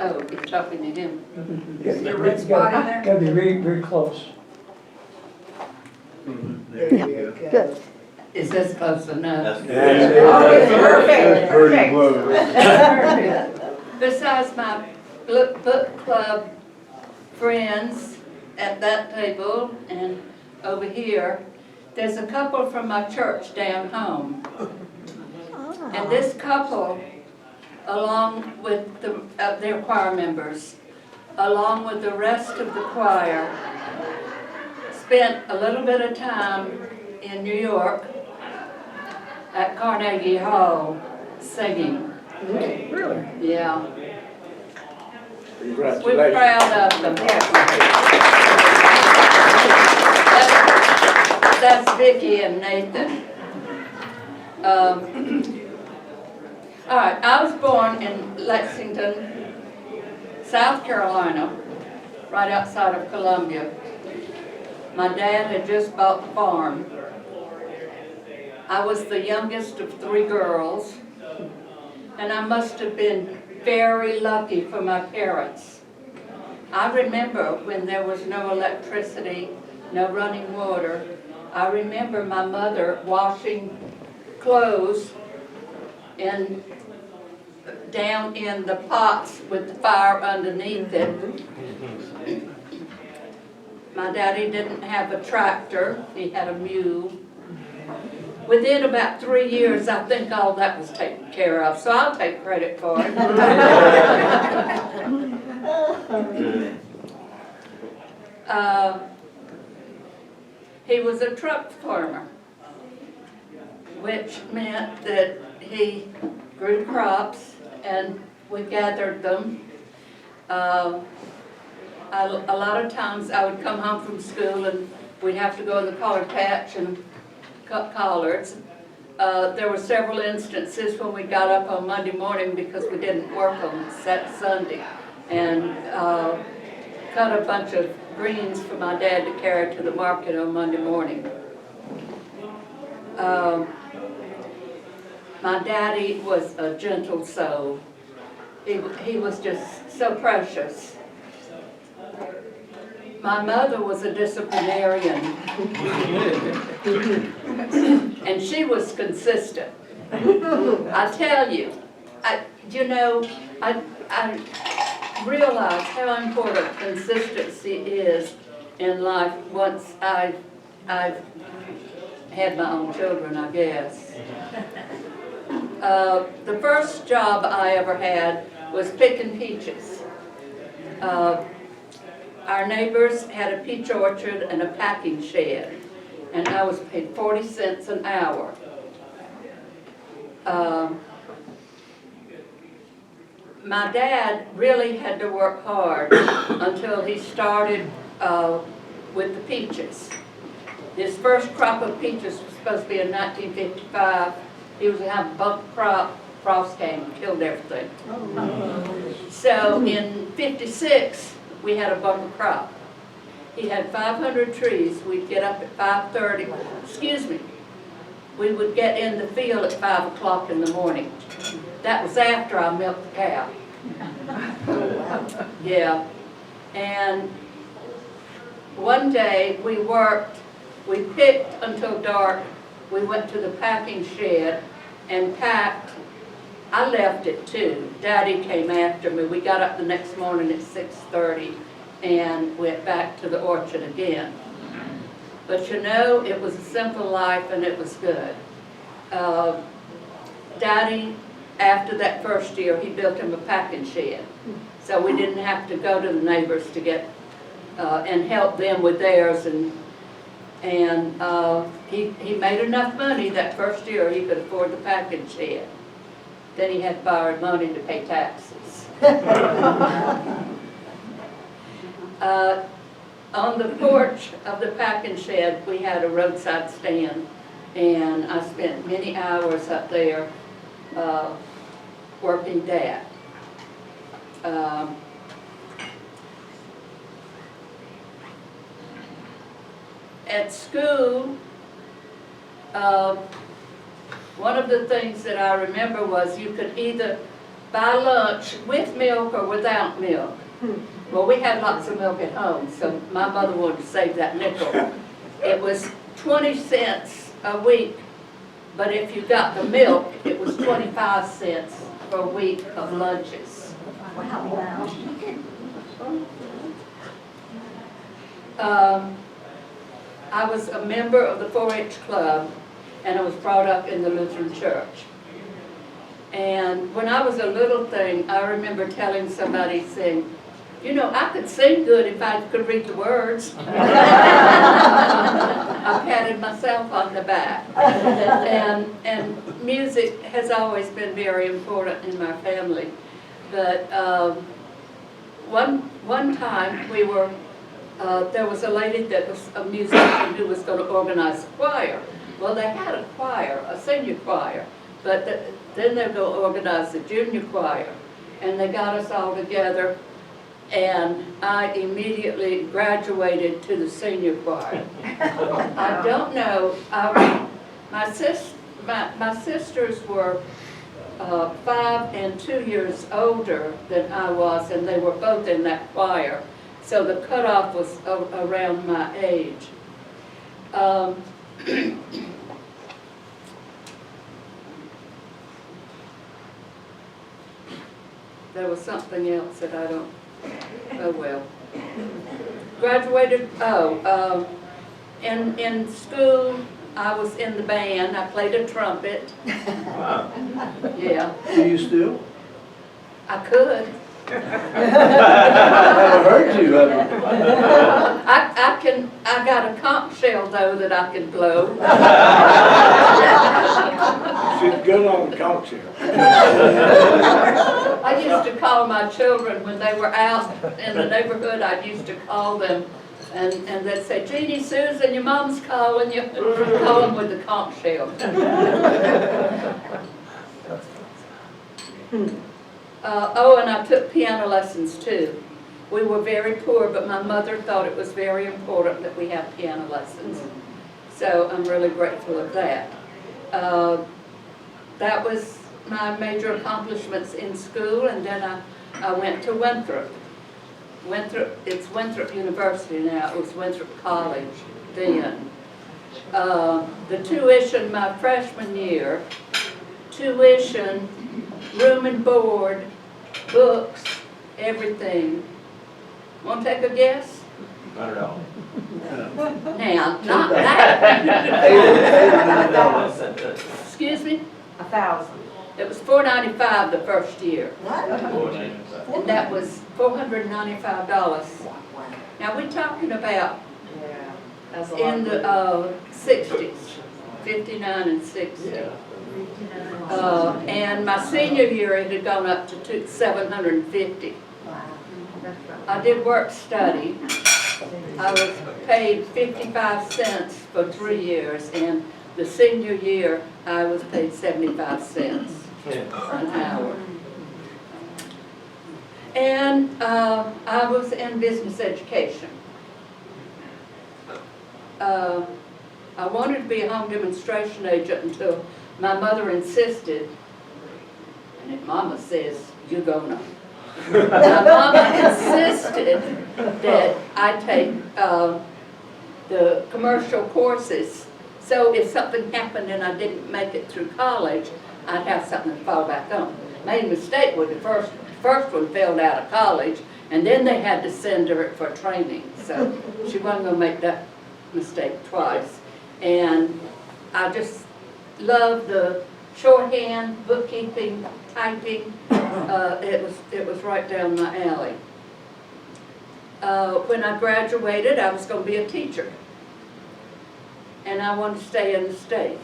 Oh, he's talking to him. Is there a red spot in there? Gotta be very close. There you go. Good. Is this close enough? Oh, it's perfect, Pretty perfect. close. Besides my book club friends at that table and over here, there's a couple from my church down home. And this couple, along with their choir members, along with the rest of the choir, spent a little bit of time in New York at Carnegie Hall singing. Really? Yeah. Congratulations. We're proud of them. That's Vicki and Nathan. All right, I was born in Lexington, South Carolina, right outside of Columbia. My dad had just bought the farm. I was the youngest of 3 girls, and I must have been very lucky for my parents. I remember when there was no electricity, no running water. I remember my mother washing clothes down in the pots with the fire underneath it. My daddy didn't have a tractor, he had a mule. Within about 3 years, I think all that was taken care of, so I'll take credit for it. He was a truck farmer, which meant that he grew crops and we gathered them. A lot of times I would come home from school and we'd have to go in the collard patch and cut collards. There were several instances when we got up on Monday morning because we didn't work on Sunday and cut a bunch of greens for my dad to carry to the market on Monday morning. My daddy was a gentle soul. He was just so precious. My mother was a disciplinarian, and she was consistent. I tell you, I realize how important consistency is in life once I've had my own children, I guess. The first job I ever had was picking peaches. Our neighbors had a peach orchard and a packing shed, and I was paid 40 cents an hour. My dad really had to work hard until he started with the peaches. His first crop of peaches was supposed to be in 1955. He was going to have a bumper crop. Frost came and killed everything. So in 56, we had a bumper crop. He had 500 trees. We'd get up at 5:30. Excuse me. We would get in the field at 5 o'clock in the morning. That was after I milked the cow. Yeah. And one day we picked until dark. We went to the packing shed and packed. I left at 2. Daddy came after me. We got up the next morning at 6:30 and went back to the orchard again. But you know, it was a simple life and it was good. Daddy, after that first year, he built him a packing shed. So we didn't have to go to the neighbors to get and help them with theirs. And he made enough money that first year he could afford the packing shed. Then he had borrowed money to pay taxes. On the porch of the packing shed, we had a roadside stand, and I spent many hours up there working that. At school, one of the things that I remember was you could either buy lunch with milk or without milk. Well, we had lots of milk at home, so my mother wanted to save that nickel. It was 20 cents a week, but if you got the milk, it was 25 cents for a week of lunches. I was a member of the 4-H club, and I was brought up in the Lutheran church. And when I was a little thing, I remember telling somebody, saying, you know, I could sing good if I could read the words. I patted myself on the back. And music has always been very important in my family. But one time we were, there was a lady that was a musician who was going to organize a choir. Well, they had a choir, a senior choir, but then they were going to organize a junior choir. And they got us all together, and I immediately graduated to the senior choir. I don't know, my sisters were 5 and 2 years older than I was, and they were both in that choir. So the cutoff was around my age. There was something else that I don't, oh well. Graduated, in school, I was in the band. I played a trumpet. Wow. Yeah. Do you still? I could. I haven't heard you. I got a conch shell though that I can blow. She's good on the conch shell. I used to call my children when they were out in the neighborhood. I used to call them, and they'd say, Jeannie, Susan, your mom's calling you. Call them with the conch shell. And I took piano lessons too. We were very poor, but my mother thought it was very important that we have piano lessons. So I'm really grateful of that. That was my major accomplishments in school, and then I went to Winthrop. It's Winthrop University now. It was Winthrop College then. The tuition my freshman year, tuition, room and board, books, everything. Want to take a guess? Not at all. Now, not that. Excuse me? 1,000. It was $495 the first year, and that was $495. Now we're talking about Yeah. That's a lot. in the 60s, 59 and 60. And my senior year it had gone up to 750. I did work study. I was paid 55 cents for 3 years, and the senior year I was paid 75 cents an hour. And I was in business education. I wanted to be a home demonstration agent until my mother insisted, and if Mama says, you're gonna. My mama insisted that I take the commercial courses, so if something happened and I didn't make it through college, I'd have something to fall back on. Made a mistake with the first one failed out of college, and then they had to send her for training, so she wasn't going to make that mistake twice. And I just love the shorthand, bookkeeping, typing. It was right down my alley. When I graduated, I was going to be a teacher, and I wanted to stay in the state.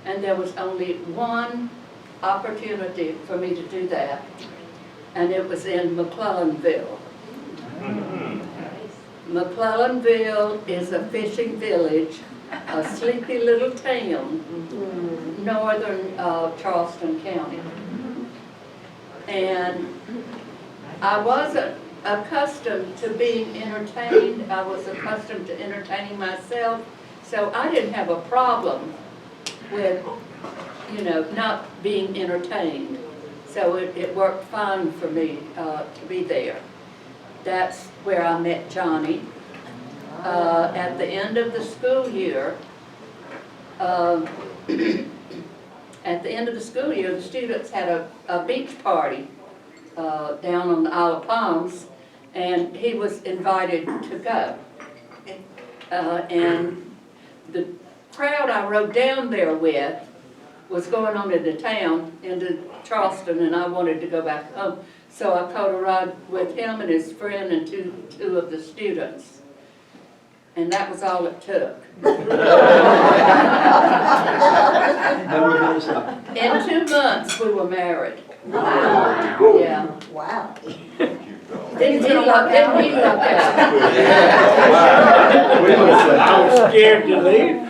And there was only one opportunity for me to do that, and it was in McClellanville. McClellanville is a fishing village, a sleepy little town, northern Charleston County. And I wasn't accustomed to being entertained. I was accustomed to entertaining myself, so I didn't have a problem with, not being entertained. So it worked fine for me to be there. That's where I met Johnny. At the end of the school year, the students had a beach party down on the Isle of Palms, and he was invited to go. And the crowd I rode down there with was going on into town, into Charleston, and I wanted to go back home. So I caught a ride with him and his friend and two of the students. And that was all it took. In 2 months, we were married. Wow. Yeah. Wow. Didn't he look out? I was scared to leave.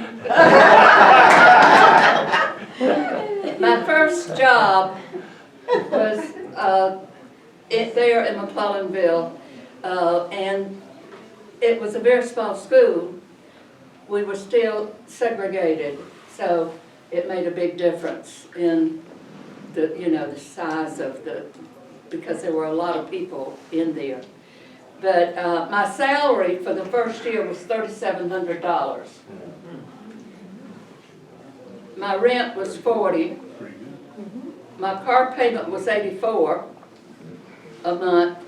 My first job was there in McClellanville, and it was a very small school. We were still segregated, so it made a big difference in the size of because there were a lot of people in there. But my salary for the first year was $3,700. My rent was $40. My car payment was $84 a month.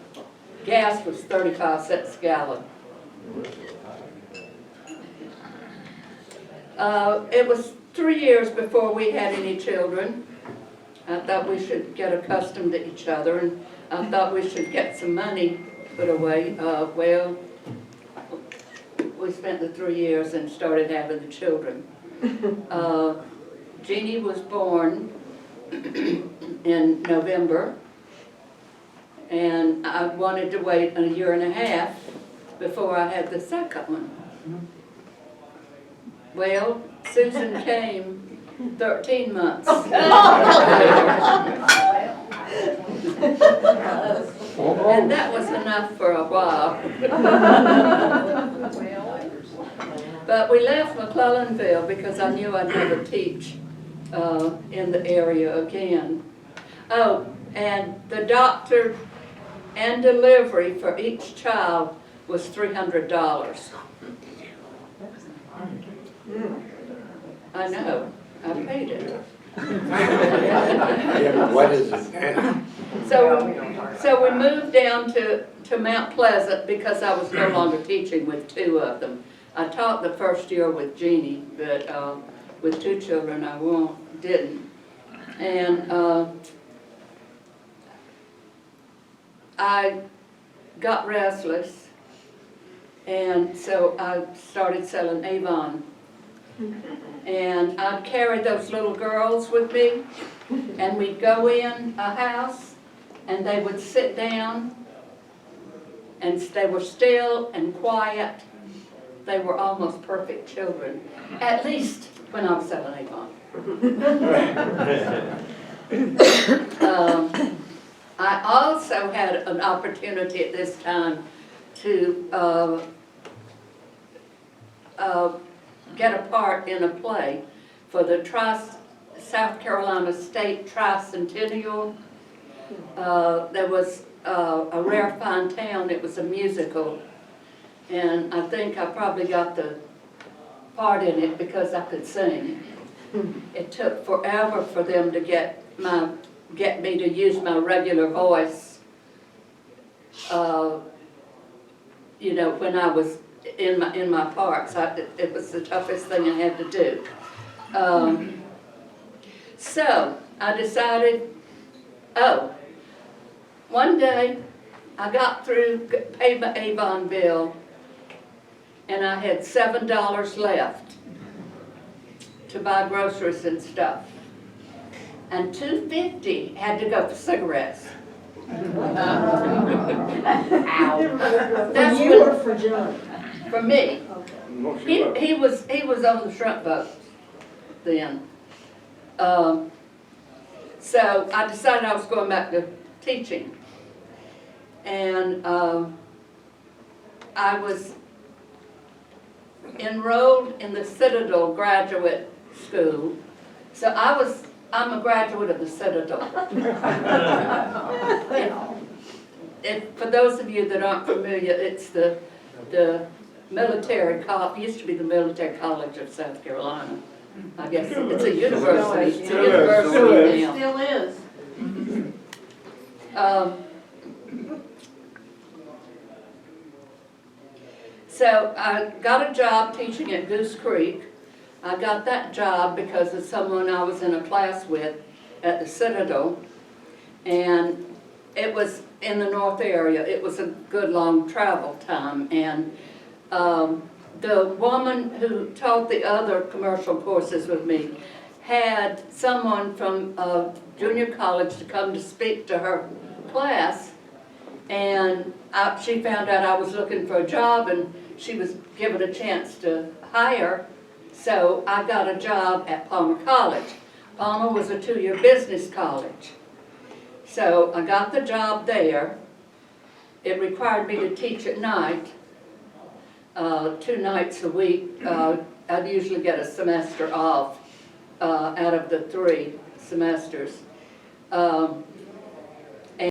Gas was 35 cents a gallon. It was 3 years before we had any children. I thought we should get accustomed to each other, and I thought we should get some money put away. Well, we spent the 3 years and started having the children. Jeannie was born in November, and I wanted to wait a year and a half before I had the second one. Well, Susan came 13 months. And that was enough for a while. But we left McClellanville because I knew I'd never teach in the area again. Oh, and the doctor and delivery for each child was $300. I know, I paid it. Yeah, but what is it now? So we moved down to Mount Pleasant because I was no longer teaching with two of them. I taught the first year with Jeannie, but with two children I didn't. And I got restless, and so I started selling Avon. And I'd carry those little girls with me, and we'd go in a house, and they would sit down, and they were still and quiet. They were almost perfect children, at least when I was selling Avon. I also had an opportunity at this time to get a part in a play for the South Carolina State Tricentennial. There was a Rare Fine Town. It was a musical, and I think I probably got the part in it because I could sing. It took forever for them to get me to use my regular voice. When I was in my parts, it was the toughest thing I had to do. So I decided, one day I got through, paid my Avon bill, and I had $7 left to buy groceries and stuff. And $2.50 had to go for cigarettes. For you or for John? For me. Most of He was on the front boat then. So I decided I was going back to teaching. And I was enrolled in the Citadel Graduate School. So I I'm a graduate of the Citadel. For those of you that aren't familiar, it's the military used to be the Military College of South Carolina. I guess it's a university, it's a university now. Still is. So I got a job teaching at Goose Creek. I got that job because of someone I was in a class with at the Citadel. And it was in the north area. It was a good long travel time. And the woman who taught the other commercial courses with me had someone from junior college to come to speak to her class. And she found out I was looking for a job, and she was given a chance to hire. So I got a job at Palmer College. Palmer was a 2-year business college. So I got the job there. It required me to teach at night, 2 nights a week. I'd usually get a semester off out of the 3 semesters.